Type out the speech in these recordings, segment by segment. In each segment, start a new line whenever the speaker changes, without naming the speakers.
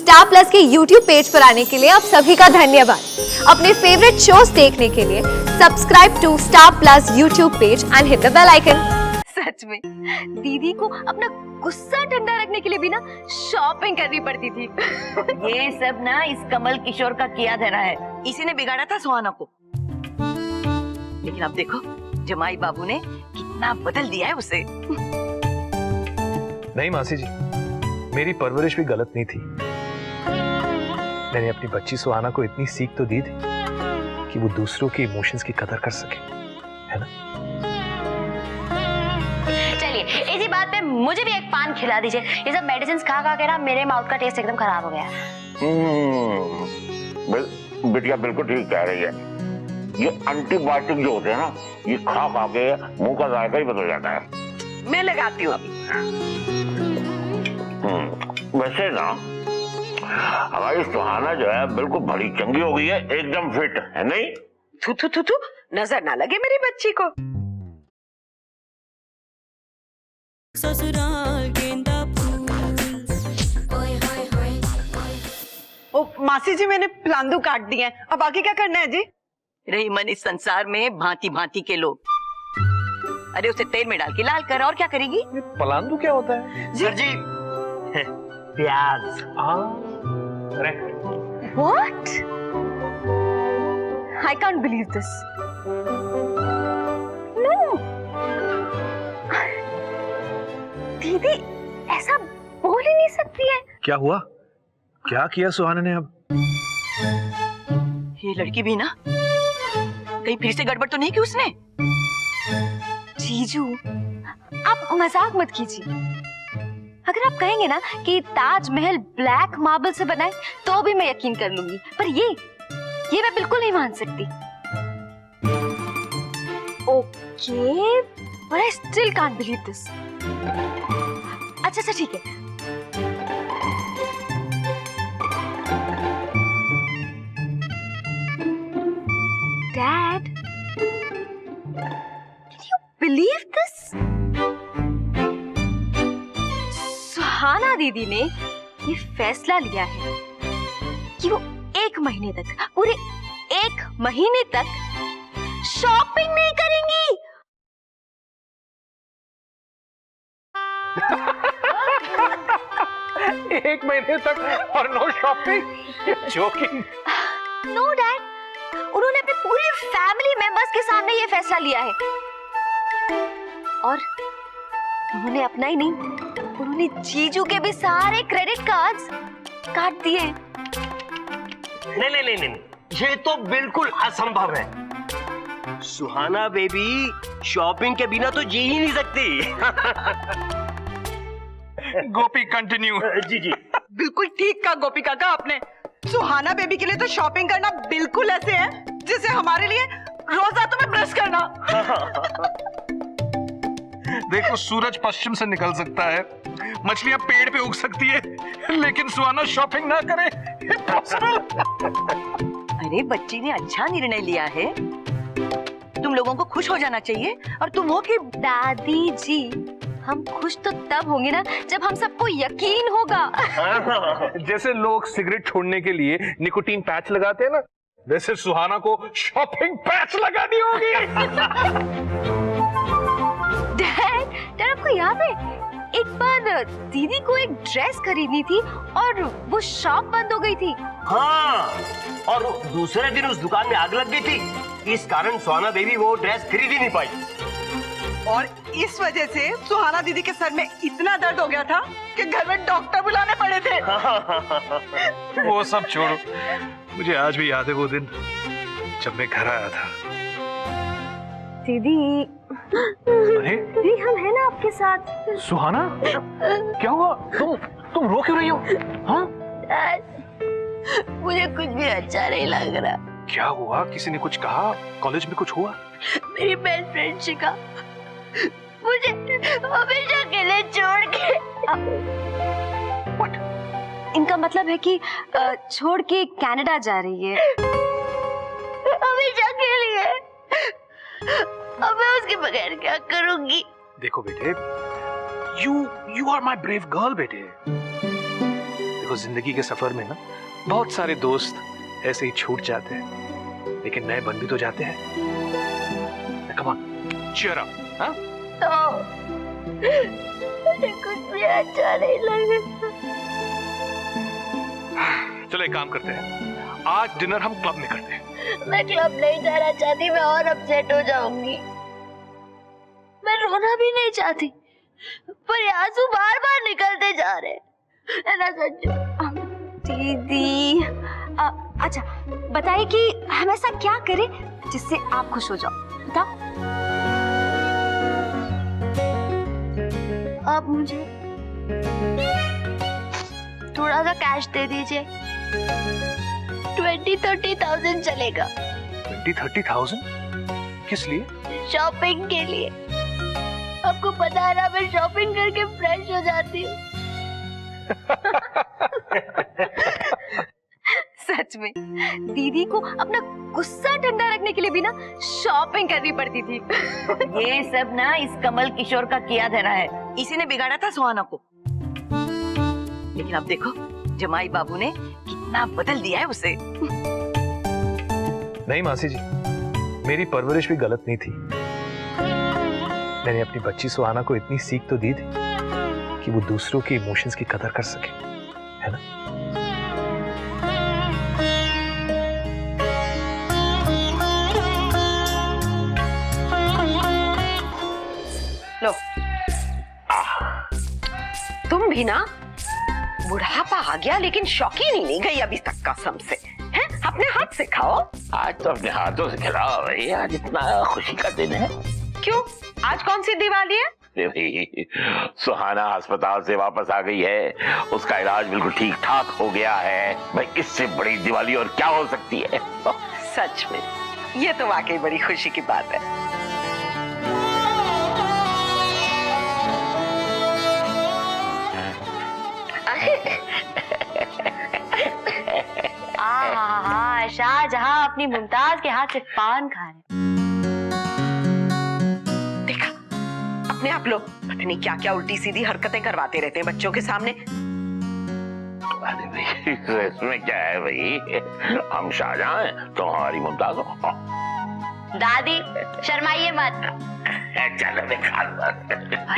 Star plus के YouTube page पर आने के लिए आप सभी का धन्यवाद। अपने फेवरेट शोज देखने के लिए subscribe to Star Plus YouTube page and hit the bell icon. सच में दीदी को अपना गुस्सा ठंडा रखने के लिए भी ना शॉपिंग करनी पड़ती थी।
ये सब ना इस कमल किशोर का किया धरा है, इसी ने बिगाड़ा था सुहाना को। लेकिन अब देखो जमाई बाबू ने कितना बदल दिया है उसे।
नहीं मासी जी, मेरी परवरिश भी गलत नहीं थी। मैंने अपनी बच्ची सुहाना को इतनी सीख तो दी थी कि वो दूसरों के इमोशंस की कदर कर सके, है ना?
चलिए इसी बात पे मुझे भी एक पान खिला दीजिए। ये सब मेडिसिन खा के ना मेरे माउथ का टेस्ट एकदम खराब हो गया है।
बिटिया बिल्कुल ठीक कह रही है। ये एंटीबायोटिक जो होते हैं ना, ये खा के मुंह का जायका ही बदल जाता है।
मैं लगाती हूँ अभी।
वैसे ना हमारी सुहाना जो है बिल्कुल भली चंगी हो गई है, एकदम फिट है। नहीं
थू थू थू थू, नजर ना लगे मेरी बच्ची को।
ससुराल गेंदा फूल।
ओ मासी जी, मैंने प्लांदू काट दिए हैं, अब आगे क्या करना है जी?
रही मन इस संसार में भांति भांति के लोग। अरे उसे तेल में डाल के लाल कर, और क्या करेगी?
पलांदू क्या होता है?
सर जी प्याज।
What? I can't believe this. No. दीदी ऐसा बोल ही नहीं सकती है।
क्या हुआ? क्या किया सुहाना ने अब?
ये लड़की भी ना कहीं फिर से गड़बड़ तो नहीं की उसने?
जीजू आप मजाक मत कीजिए। अगर आप कहेंगे ना कि ताजमहल ब्लैक मार्बल से बना है तो भी मैं यकीन कर लूंगी, पर ये मैं बिल्कुल नहीं मान सकती। Okay, but I still can't believe this. अच्छा ठीक है। Dad, can you believe this? सुहाना दीदी ने ये फैसला लिया है कि वो पूरे एक महीने तक शॉपिंग नहीं करेंगी।
एक महीने तक और no shopping? Joking?
No dad, उन्होंने अपने पूरे फैमिली मेंबर्स के सामने ये फैसला लिया है और उन्होंने अपना ही नहीं, उन्होंने जीजू के भी सारे क्रेडिट कार्ड्स काट दिए।
नहीं, ये तो बिल्कुल असंभव है। सुहाना बेबी शॉपिंग के बिना तो जी ही नहीं सकती।
गोपी कंटिन्यू।
जी
बिल्कुल ठीक कहा गोपी काका आपने। सुहाना बेबी के लिए तो शॉपिंग करना बिल्कुल ऐसे है जैसे हमारे लिए रोज रातों में ब्रश करना।
देखो, सूरज पश्चिम से निकल सकता है, मछलियां पेड़ पे उग सकती है, लेकिन सुहाना शॉपिंग ना करे, इम्पॉसिबल।
अरे बच्ची ने अच्छा निर्णय लिया है, तुम लोगों को खुश हो जाना चाहिए। और तुम हो कि
दादी जी, हम खुश तो तब होंगे ना जब हम सबको यकीन होगा।
जैसे लोग सिगरेट छोड़ने के लिए निकोटीन पैच लगाते हैं ना, वैसे सुहाना को शॉपिंग पैच लगानी होगी।
डैड आपको याद है एक बार दीदी को एक ड्रेस खरीदनी थी और वो शॉप बंद हो गई थी।
हाँ, और दूसरे दिन उस दुकान में आग लग गई थी। इस कारण सुहाना बेबी वो ड्रेस खरीद ही नहीं पाई
और इस वजह से सुहाना दीदी के सर में इतना दर्द हो गया था कि घर में डॉक्टर बुलाने पड़े थे।
वो सब छोड़ो, मुझे आज भी याद है वो दिन जब मैं घर आया था।
दीदी,
अरे
दीदी हम है ना आपके साथ।
सुहाना, क्या हुआ? तुम रो क्यों रही हो? हाँ?
मुझे कुछ भी अच्छा नहीं लग रहा।
क्या हुआ? किसी ने कुछ कहा? कॉलेज में कुछ हुआ?
मेरी बेस्ट फ्रेंड शिखा मुझे हमेशा अकेले छोड़ के।
इनका मतलब है कि छोड़ के कनाडा जा रही है।
हमेशा के लिए। अब मैं उसके बगैर क्या करूंगी?
देखो बेटे, you are my brave girl बेटे। देखो देखो, जिंदगी के सफर में ना बहुत सारे दोस्त ऐसे ही छूट जाते हैं, लेकिन नए बन भी तो जाते हैं। कम ऑन, cheer up, हाँ?
तो मुझे कुछ भी अच्छा नहीं लग रहा।
चलो एक काम करते हैं, आज डिनर हम क्लब में करते हैं।
मैं क्लब नहीं जाना चाहती, मैं और अपसेट हो जाऊंगी। मैं रोना भी नहीं चाहती, पर ये आंसू बार बार निकलते जा रहे है ना संजू?
दीदी अच्छा बताइए कि हम ऐसा क्या करें जिससे आप खुश हो जाओ, बताओ।
आप मुझे थोड़ा सा कैश दे दीजिए। 20-30,000 चलेगा।
20-30,000 किस लिए?
शॉपिंग के लिए। आपको पता है ना, मैं शॉपिंग करके फ्रेश हो जाती हूँ।
सच में दीदी को अपना गुस्सा ठंडा रखने के लिए भी ना शॉपिंग करनी पड़ती थी।
ये सब ना इस कमल किशोर का किया धरा है। इसी ने बिगाड़ा था सुहाना को। लेकिन अब देखो जमाई बाबू ने कितना बदल दिया है उसे।
नहीं मासी जी, मेरी परवरिश भी गलत नहीं थी। मैंने अपनी बच्ची सुहाना को इतनी सीख तो दी थी कि वो दूसरों के इमोशंस की कदर कर सके, है ना?
लो, तुम भी ना, बुढ़ापा आ गया लेकिन शौकीन ही नहीं गई अभी तक कसम से। हैं? अपने हाथ से खाओ।
आज तो अपने हाथों से खिलाओ भाई, आज इतना खुशी का दिन है।
क्यों? आज कौन सी दिवाली है?
अरे भाई, सुहाना अस्पताल से वापस आ गई है, उसका इलाज बिल्कुल ठीक ठाक हो गया है। भाई इससे बड़ी दिवाली और क्या हो सकती है?
सच में ये तो वाकई बड़ी खुशी की बात है।
शाहजहां अपनी मुमताज के हाथ से पान खा रहे।
देखा, अपने आप लोग पता नहीं क्या क्या उल्टी सीधी हरकतें करवाते रहते हैं बच्चों के सामने।
अरे भाई इसमें क्या है भाई, हम शाहजहां हैं तो हमारी मुमताज हो।
दादी शर्माइए मत।
चलो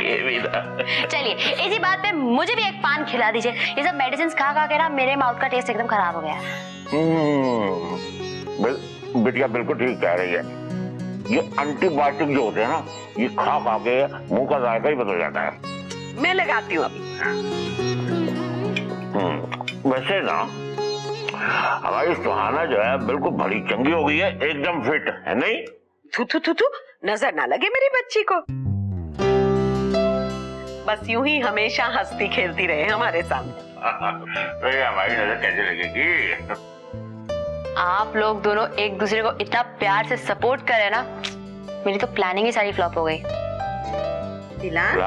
ये भी था।
चलिए इसी बात पे मुझे भी एक पान खिला दीजिए। ये सब मेडिसिन खा खा के ना मेरे माउथ का टेस्ट एकदम खराब हो गया है।
बिटिया बिल्कुल ठीक कह रही है। ये एंटीबायोटिक जो होते हैं ना, ये खा खा के मुंह का जायका ही बदल जाता है।
मैं लगाती हूँ अभी।
वैसे ना हमारी सुहाना जो है बिल्कुल बड़ी चंगी हो गई है, एकदम फिट है। नहीं
थू थू थू थू, नजर ना लगे मेरी बच्ची को। बस यूं ही हमेशा हंसती खेलती रहे हमारे सामने।
तो ये हमारी नजर कैसे लगेगी?
आप लोग दोनों एक दूसरे को इतना प्यार से सपोर्ट करे ना, मेरी तो प्लानिंग ही सारी फ्लॉप हो गई।
दिलान,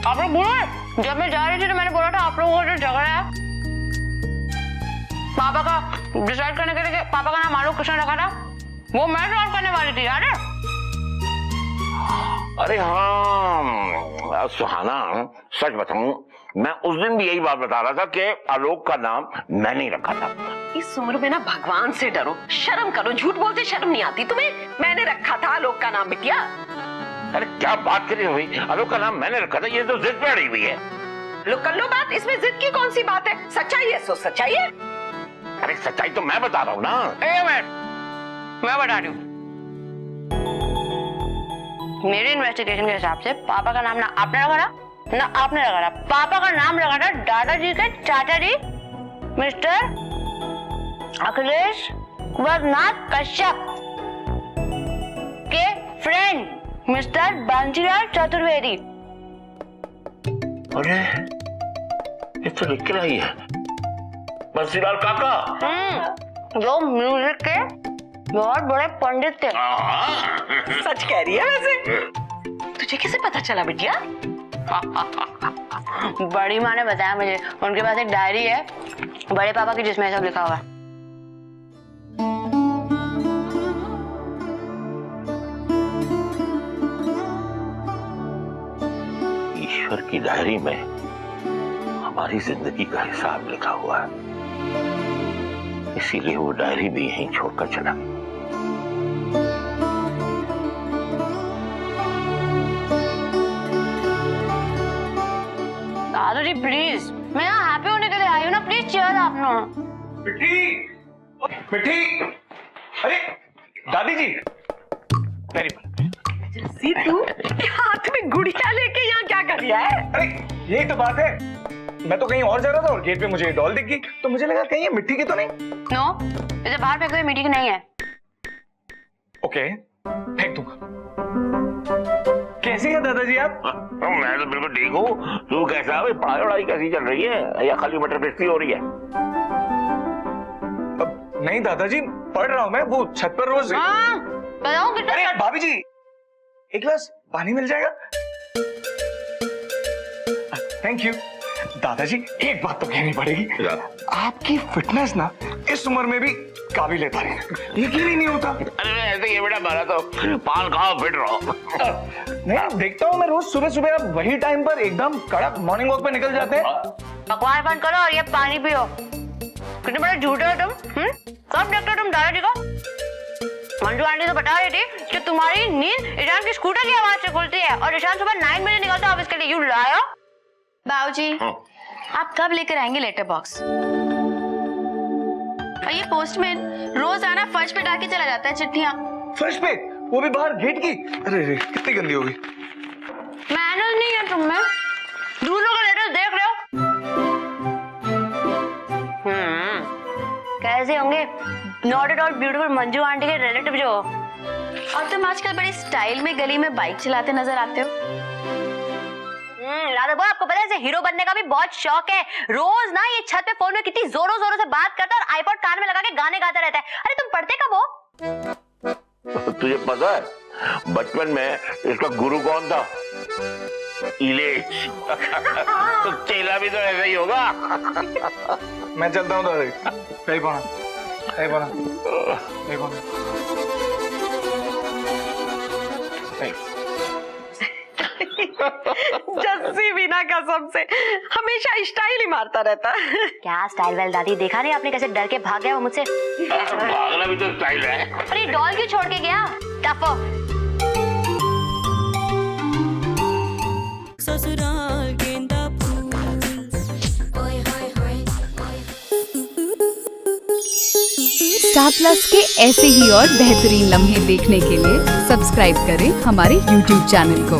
आप लोग बोलो, जब मैं जा रही थी तो मैंने बोला था आप लोगों का जो झगड़ा है पापा का डिसाइड करने के लिए, पापा का नाम आलोक कृष्ण रखा था, वो मैं सॉल्व करने वाली थी, याद है?
अरे हाँ सुहाना, सच बताऊं मैं उस दिन भी यही बात बता रहा था कि आलोक का नाम मैंने ही रखा था।
इस उम्र में ना भगवान से डरो, शर्म करो, झूठ बोलते शर्म नहीं आती तुम्हें? मैंने रखा था आलोक का नाम बिटिया।
अरे क्या बात कर रही हो भाई, आलोक का नाम मैंने रखा था, ये तो जिद पे अड़ी हुई है।
लो कर लो बात, इसमें जिद की कौन सी बात है? सच्चाई है सो सच्चाई है।
अरे सच्चाई तो मैं बता रहा हूँ ना।
मैं बता रही हूँ, मेरे इन्वेस्टिगेशन के हिसाब से पापा का नाम ना आपने रखा था ना आपने रखा था। पापा का नाम रखा था दादाजी के चाचा जी मिस्टर अखिलेश कुंवरनाथ कश्यप के फ्रेंड मिस्टर बंसीलाल चतुर्वेदी।
अरे ये तो लिख के रही है बंसीलाल काका,
जो म्यूजिक के बहुत बड़े पंडित थे।
सच कह रही है वैसे? तुझे कैसे पता चला बिटिया?
बड़ी माँ ने बताया मुझे, उनके पास एक डायरी है बड़े पापा की जिसमें सब लिखा हुआ है।
ईश्वर की डायरी में हमारी जिंदगी का हिसाब लिखा हुआ है, इसीलिए वो डायरी भी यहीं छोड़कर चला।
दादाजी प्लीज, मैं यहाँ हैप्पी होने के लिए आई हूँ ना, प्लीज चेयर आप ना।
मिठी, मिठी, अरे दादी जी, मेरी
सीतू, हाथ में गुड़िया लेके यहाँ क्या कर रहा है?
अरे यही तो बात है, मैं तो कहीं और जा रहा था और गेट पे मुझे डॉल दिख गई, तो मुझे लगा कहीं ये मिट्टी की तो नहीं।
नो, इसे बाहर फेंक दो, मिट्टी की नहीं है।
ओके, फेंक दूंगा। कैसे हैं दादाजी आप?
मैं तो बिल्कुल ठीक हूँ। तू कैसा है? पढ़ाई वढ़ाई कैसी चल रही है या खाली मटर पेस्ट्री हो रही है?
नहीं दादाजी, पढ़ रहा हूँ मैं, वो छत पर रोज।
बताओ कितना।
अरे भाभी जी, एक गिलास पानी मिल जाएगा? Thank you. दादाजी एक बात तो कहनी पड़ेगी, आपकी फिटनेस ना इस उम्र में भी काबिल तारीफ, यकीन ही नहीं होता।
अरे ऐसे ही बेटा, मारा तो पान खाओ फिट रहो।
नहीं, देखता हूँ मैं रोज सुबह सुबह आप वही टाइम पर एकदम कड़क मॉर्निंग वॉक पे निकल जाते हैं।
बकवास बंद करो और ये पानी पियो। कितने बड़े झूठे हो तुम, कब देखते हो तुम दादाजी को? मंजू आंटी तो बता रही थी कि तुम्हारी नींद ईशान की स्कूटर की आवाज से खुलती है और ईशान सुबह 9 बजे निकलता है ऑफिस के लिए। You liar.
बाबूजी, आप कब लेकर आएंगे लेटर बॉक्स? और ये पोस्टमैन रोज आना फर्श पे डाल के चला जाता है चिट्ठियाँ।
फर्श पे, वो भी बाहर गेट की। अरे रे, कितनी गंदी होगी।
मैनर्स नहीं है तुम में, दूसरों का लेटर देख रहे हो। कैसे होंगे not at all beautiful Manju aunty के रिलेटिव जो।
और तुम आजकल बड़ी स्टाइल में गली में बाइक चलाते नजर आते हो।
राधा, आपको पता है इसे हीरो बनने का भी बहुत शौक है। रोज ना ये छत पे फोन में कितनी जोरों जोरों से बात करता है और आईपॉड कान में लगा के गाने गाता रहता है। अरे तुम पढ़ते कब हो?
तुझे पता है बचपन में इसका गुरु कौन था? इलेश। तो चेला भी तो ऐसा ही होगा।
मैं चलता हूँ दादाजी। कहीं पढ़ा, कहीं पढ़ा, कहीं पढ़ा।
जस्सी बिना कसम से हमेशा स्टाइल ही मारता रहता।
क्या स्टाइल वेल दादी, देखा नहीं आपने कैसे डर के भाग गया वो मुझसे?
भागना भी तो स्टाइल है।
अरे डॉल क्यों छोड़ के गया? टफो।
ससुराल गेंदा फूल।
स्टार प्लस के ऐसे ही और बेहतरीन लम्हे देखने के लिए सब्सक्राइब करें हमारे YouTube चैनल को।